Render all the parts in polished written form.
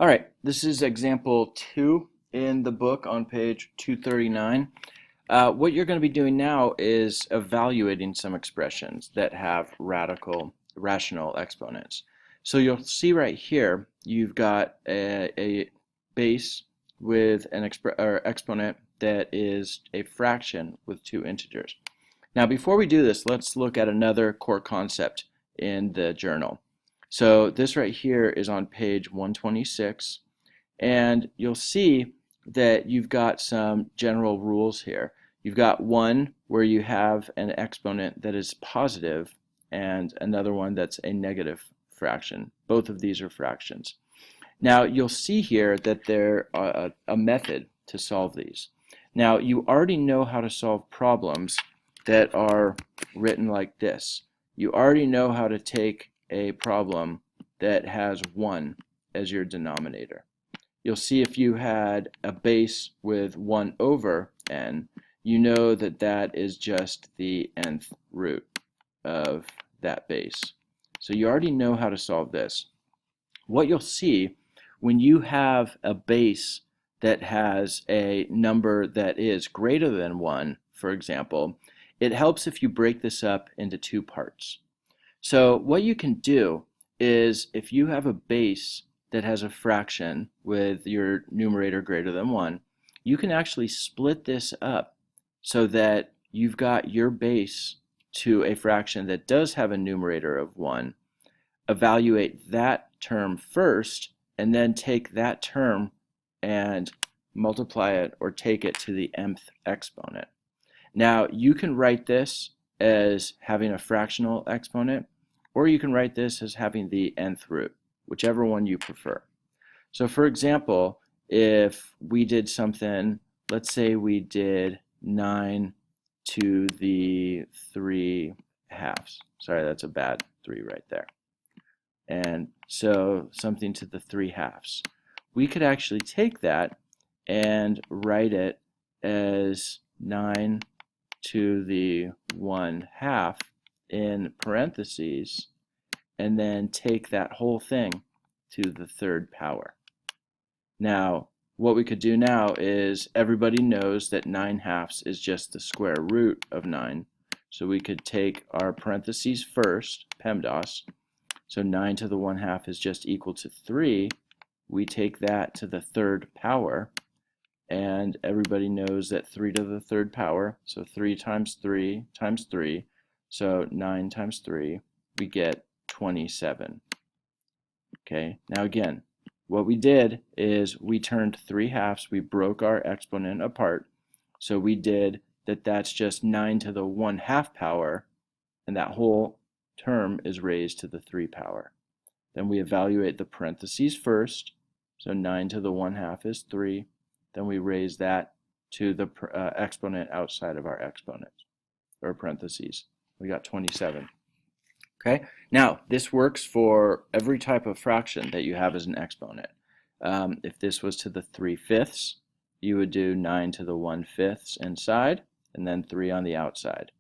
All right, this is example 2 in the book on page 239. What you're going to be doing now is evaluating some expressions that have rational exponents. So you'll see right here, you've got a base with an exponent that is a fraction with two integers. Now, before we do this, let's look at another core concept in the journal. So this right here is on page 126, and you'll see that you've got some general rules here. You've got one where you have an exponent that is positive and another one that's a negative fraction. Both of these are fractions. Now you'll see here that there are a method to solve these. Now you already know how to solve problems that are written like this. You already know how to take a problem that has 1 as your denominator. You'll see if you had a base with 1 over n, you know that that is just the nth root of that base. So you already know how to solve this. What you'll see when you have a base that has a number that is greater than 1, for example, it helps if you break this up into 2 parts. So what you can do is if you have a base that has a fraction with your numerator greater than 1, you can actually split this up so that you've got your base to a fraction that does have a numerator of 1. Evaluate that term first, and then take that term and multiply it or take it to the nth exponent. Now you can write this as having a fractional exponent, or you can write this as having the nth root, whichever one you prefer. So for example, if we did something, let's say we did 9 to the 3 halves. Sorry, that's a bad 3 right there. And so something to the 3 halves. We could actually take that and write it as 9 to the 1 half in parentheses, and then take that whole thing to the 3rd power. Now, what we could do now is everybody knows that 9 halves is just the square root of 9. So we could take our parentheses first, PEMDAS. So 9 to the 1 half is just equal to 3. We take that to the 3rd power. And everybody knows that 3 to the 3rd power, so 3 times 3 times 3, so 9 times 3, we get 27. Okay, now again, what we did is we turned 3 halves, we broke our exponent apart, so we did that's just 9 to the 1 half power, and that whole term is raised to the 3 power. Then we evaluate the parentheses first, so 9 to the 1 half is 3. Then we raise that to the exponent outside of our exponents, or parentheses. We got 27. Okay, now this works for every type of fraction that you have as an exponent. If this was to the 3/5, you would do 9 to the 1/5 inside, and then 3 on the outside.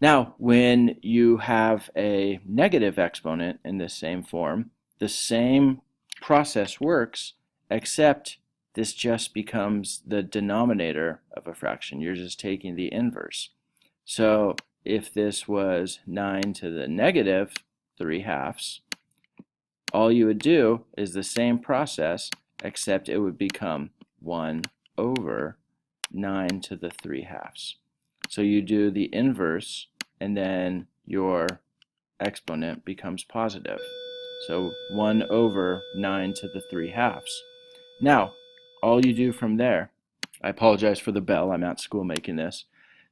Now, when you have a negative exponent in this same form, the same process works, except this just becomes the denominator of a fraction. You're just taking the inverse. So if this was 9 to the negative 3 halves, all you would do is the same process, except it would become 1 over 9 to the 3 halves. So you do the inverse, and then your exponent becomes positive. So 1 over 9 to the 3 halves. Now, all you do from there, I apologize for the bell, I'm at school making this.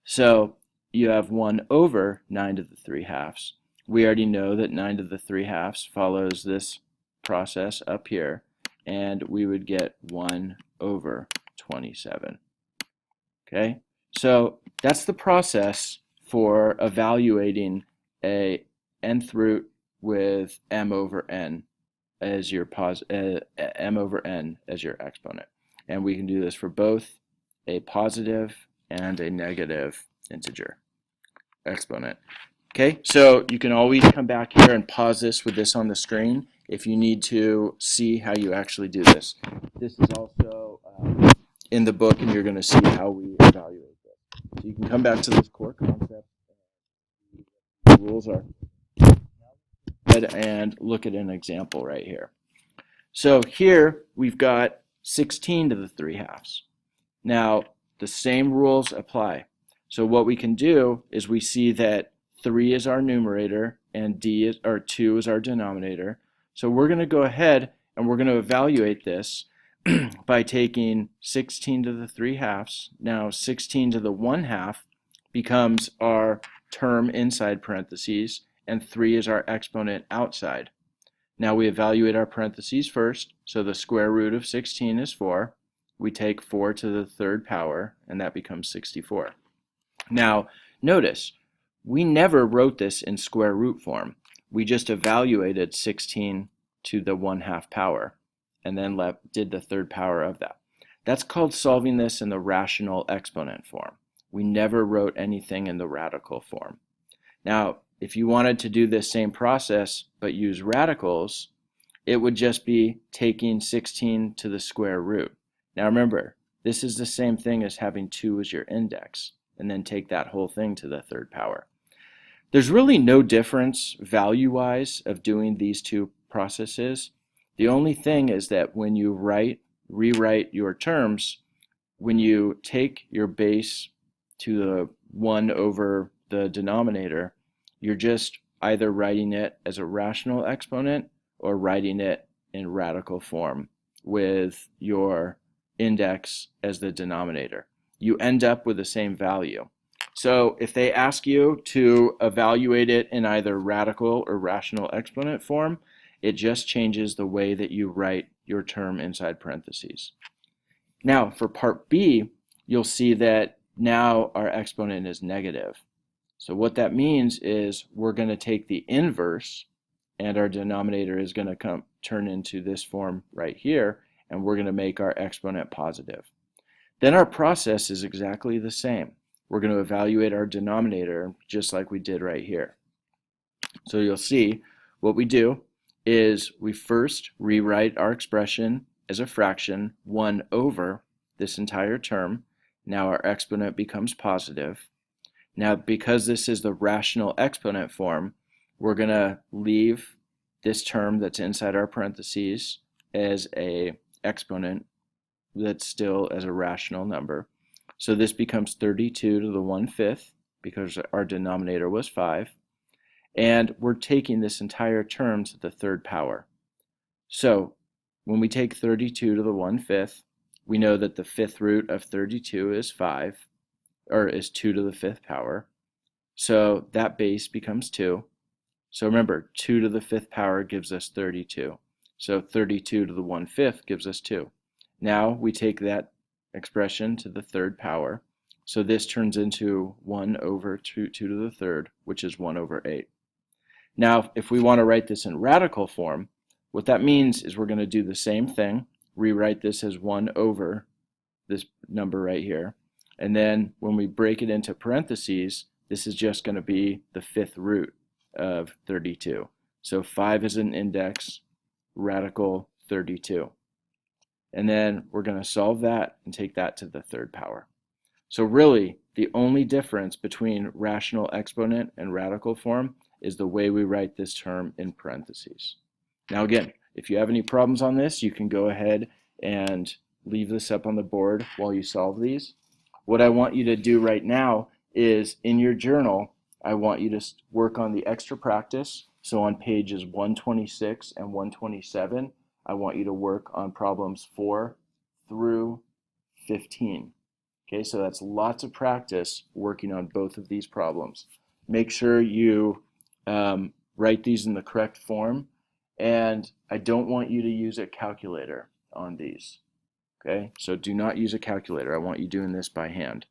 So you have 1 over 9 to the 3 halves. We already know that 9 to the 3 halves follows this process up here, and we would get 1 over 27. Okay, so that's the process for evaluating a nth root with m over n as your m over n as your exponent. And we can do this for both a positive and a negative integer exponent. Okay, so you can always come back here and pause this with this on the screen if you need to see how you actually do this. This is also in the book, and you're going to see how we evaluate this. So you can come back to this core concept. The rules are, and look at an example right here. So here we've got 16 to the 3 halves. Now the same rules apply. So what we can do is we see that 3 is our numerator and 2 is our denominator. So we're going to go ahead and we're going to evaluate this by taking 16 to the 3 halves. Now 16 to the 1 half becomes our term inside parentheses, and 3 is our exponent outside. Now we evaluate our parentheses first. So the square root of 16 is 4. We take 4 to the 3rd power, and that becomes 64. Now notice, we never wrote this in square root form. We just evaluated 16 to the 1/2 power and then did the 3rd power of that. That's called solving this in the rational exponent form. We never wrote anything in the radical form. Now, if you wanted to do this same process but use radicals, it would just be taking 16 to the square root. Now remember, this is the same thing as having 2 as your index, and then take that whole thing to the 3rd power. There's really no difference value-wise of doing these two processes. The only thing is that when you rewrite your terms, when you take your base to the 1 over the denominator, you're just either writing it as a rational exponent or writing it in radical form with your index as the denominator. You end up with the same value. So if they ask you to evaluate it in either radical or rational exponent form, it just changes the way that you write your term inside parentheses. Now for part B, you'll see that now our exponent is negative. So what that means is we're going to take the inverse, and our denominator is going to turn into this form right here, and we're going to make our exponent positive. Then our process is exactly the same. We're going to evaluate our denominator just like we did right here. So you'll see what we do is we first rewrite our expression as a fraction, 1 over this entire term. Now our exponent becomes positive. Now because this is the rational exponent form, we're going to leave this term that's inside our parentheses as a exponent that's still as a rational number. So this becomes 32 to the 1/5 because our denominator was 5. And we're taking this entire term to the 3rd power. So when we take 32 to the 1/5, we know that the 5th root of 32 is 5, or is 2 to the 5th power. So that base becomes 2. So remember, 2 to the 5th power gives us 32. So 32 to the 1/5 gives us 2. Now we take that expression to the 3rd power. So this turns into 1 over 2 to the 3rd, which is 1 over 8. Now, if we want to write this in radical form, what that means is we're going to do the same thing, rewrite this as 1 over this number right here. And then when we break it into parentheses, this is just going to be the 5th root of 32. So 5 is an index, radical 32. And then we're going to solve that and take that to the 3rd power. So really, the only difference between rational exponent and radical form is the way we write this term in parentheses. Now again, if you have any problems on this, you can go ahead and leave this up on the board while you solve these. What I want you to do right now is in your journal, I want you to work on the extra practice. So on pages 126 and 127, I want you to work on problems 4 through 15. Okay, so that's lots of practice working on both of these problems. Make sure you write these in the correct form, and I don't want you to use a calculator on these. Okay, so do not use a calculator. I want you doing this by hand.